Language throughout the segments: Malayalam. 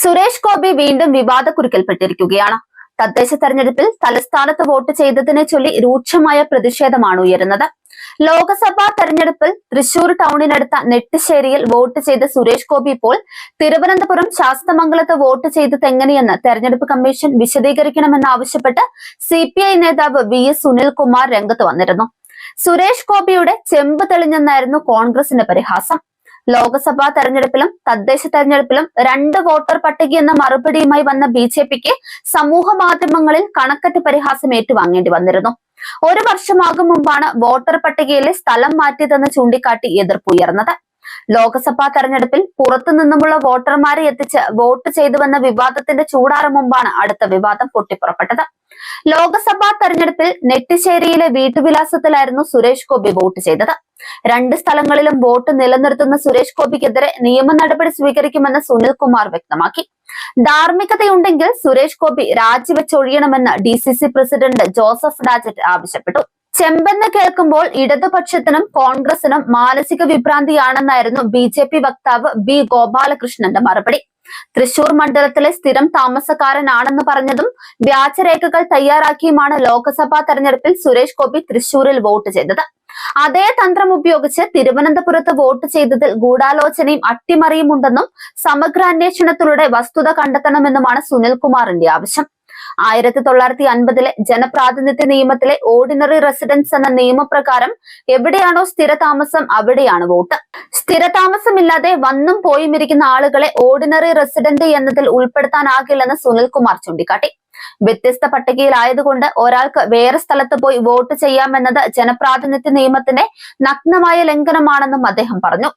സുരേഷ് ഗോപി വീണ്ടും വിവാദക്കുരുക്കിൽപ്പെട്ടിരിക്കുകയാണ്. തദ്ദേശ തെരഞ്ഞെടുപ്പിൽ തലസ്ഥാനത്ത് വോട്ട് ചെയ്തതിനെ ചൊല്ലി രൂക്ഷമായ പ്രതിഷേധമാണ് ഉയരുന്നത്. ലോക്സഭാ തെരഞ്ഞെടുപ്പിൽ തൃശൂർ ടൗണിനടുത്ത നെട്ടിശ്ശേരിയിൽ വോട്ട് ചെയ്ത സുരേഷ് ഗോപി ഇപ്പോൾ തിരുവനന്തപുരം ശാസ്തമംഗലത്ത് വോട്ട് ചെയ്തത് എങ്ങനെയെന്ന് തെരഞ്ഞെടുപ്പ് കമ്മീഷൻ വിശദീകരിക്കണമെന്നാവശ്യപ്പെട്ട് CPI നേതാവ് VS സുനിൽകുമാർ രംഗത്ത് വന്നിരുന്നു. സുരേഷ് ഗോപിയുടെ ചെമ്പ് തെളിഞ്ഞെന്നായിരുന്നു കോൺഗ്രസിന്റെ പരിഹാസം. ലോക്സഭാ തെരഞ്ഞെടുപ്പിലും തദ്ദേശ തെരഞ്ഞെടുപ്പിലും 2 വോട്ടർ പട്ടിക എന്ന മറുപടിയുമായി വന്ന BJPക്ക് സമൂഹ മാധ്യമങ്ങളിൽ കണക്കറ്റ് പരിഹാസം ഏറ്റുവാങ്ങേണ്ടി വന്നിരുന്നു. 1 വർഷമാകും മുമ്പാണ് വോട്ടർ പട്ടികയിലെ സ്ഥലം മാറ്റിയതെന്ന് ചൂണ്ടിക്കാട്ടി എതിർപ്പുയർന്നത്. ലോക്സഭാ തെരഞ്ഞെടുപ്പിൽ പുറത്തുനിന്നുമുള്ള വോട്ടർമാരെ എത്തിച്ച് വോട്ട് ചെയ്തുവെന്ന വിവാദത്തിന്റെ ചൂടാറും മുമ്പാണ് അടുത്ത വിവാദം പൊട്ടിപ്പുറപ്പെട്ടത്. ലോക്സഭാ തെരഞ്ഞെടുപ്പിൽ നെട്ടിശ്ശേരിയിലെ വീട്ടുവിലാസത്തിലായിരുന്നു സുരേഷ് ഗോപി വോട്ട് ചെയ്തത്. 2 സ്ഥലങ്ങളിലും വോട്ട് നിലനിർത്തുന്ന സുരേഷ് ഗോപിക്കെതിരെ നിയമ നടപടി സ്വീകരിക്കുമെന്ന് സുനിൽകുമാർ വ്യക്തമാക്കി. ധാർമ്മികതയുണ്ടെങ്കിൽ സുരേഷ് ഗോപി രാജിവെച്ചൊഴിയണമെന്ന് DCC പ്രസിഡന്റ് ജോസഫ് ഡാജറ്റ് ആവശ്യപ്പെട്ടു. ചെമ്പെന്ന് കേൾക്കുമ്പോൾ ഇടതുപക്ഷത്തിനും കോൺഗ്രസിനും മാനസിക വിഭ്രാന്തിയാണെന്നായിരുന്നു BJP വക്താവ് B ഗോപാലകൃഷ്ണന്റെ മറുപടി. തൃശൂർ മണ്ഡലത്തിലെ സ്ഥിരം താമസക്കാരനാണെന്ന് പറഞ്ഞതും വ്യാജരേഖകൾ തയ്യാറാക്കിയുമാണ് ലോക്സഭാ തെരഞ്ഞെടുപ്പിൽ സുരേഷ് ഗോപി തൃശൂരിൽ വോട്ട് ചെയ്തത്. അതേ തന്ത്രം ഉപയോഗിച്ച് തിരുവനന്തപുരത്ത് വോട്ട് ചെയ്തതിൽ ഗൂഢാലോചനയും അട്ടിമറിയും ഉണ്ടെന്നും സമഗ്ര അന്വേഷണത്തിലൂടെ വസ്തുത കണ്ടെത്തണമെന്നുമാണ് സുനിൽകുമാറിന്റെ ആവശ്യം. 1950-ലെ ജനപ്രാതിനിധ്യ നിയമത്തിലെ ഓർഡിനറി റെസിഡൻസ് എന്ന നിയമപ്രകാരം എവിടെയാണോ സ്ഥിരതാമസം അവിടെയാണ് വോട്ട്. സ്ഥിരതാമസമില്ലാതെ വന്നും പോയും ഇരിക്കുന്ന ആളുകളെ ഓർഡിനറി റെസിഡന്റ് എന്നതിൽ ഉൾപ്പെടുത്താനാകില്ലെന്ന് സുനിൽകുമാർ ചൂണ്ടിക്കാട്ടി. വ്യത്യസ്ത പട്ടികയിലായതുകൊണ്ട് ഒരാൾക്ക് വേറെ സ്ഥലത്ത് പോയി വോട്ട് ചെയ്യാമെന്നത് ജനപ്രാതിനിധ്യ നിയമത്തിന്റെ നഗ്നമായ ലംഘനമാണെന്നും അദ്ദേഹം പറഞ്ഞു.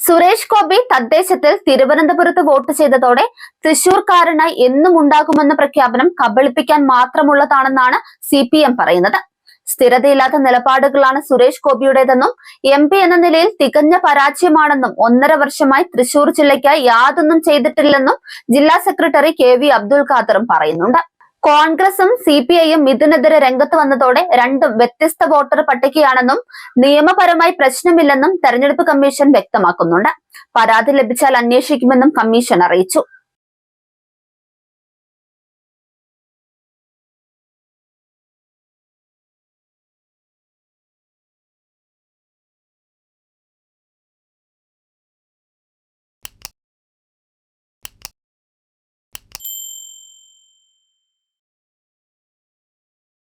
സുരേഷ് ഗോപി തദ്ദേശത്തിൽ തിരുവനന്തപുരത്ത് വോട്ട് ചെയ്തതോടെ തൃശൂർക്കാരനായി എന്നും ഉണ്ടാകുമെന്ന പ്രഖ്യാപനം കബളിപ്പിക്കാൻ മാത്രമുള്ളതാണെന്നാണ് CPM പറയുന്നത്. സ്ഥിരതയില്ലാത്ത നിലപാടുകളാണ് സുരേഷ് ഗോപിയുടേതെന്നും MP എന്ന നിലയിൽ തികഞ്ഞ പരാജയമാണെന്നും 1.5 വർഷമായി തൃശൂർ ജില്ലയ്ക്കായി യാതൊന്നും ചെയ്തിട്ടില്ലെന്നും ജില്ലാ സെക്രട്ടറി KV അബ്ദുൽ ഖാദറും പറയുന്നുണ്ട്. കോൺഗ്രസും CPIയും ഇതിനെതിരെ രംഗത്ത് വന്നതോടെ 2 വ്യത്യസ്ത വോട്ടർ പട്ടികയാണെന്നും നിയമപരമായി പ്രശ്നമില്ലെന്നും തെരഞ്ഞെടുപ്പ് കമ്മീഷൻ വ്യക്തമാക്കുന്നുണ്ട്. പരാതി ലഭിച്ചാൽ അന്വേഷിക്കുമെന്നും കമ്മീഷൻ അറിയിച്ചു.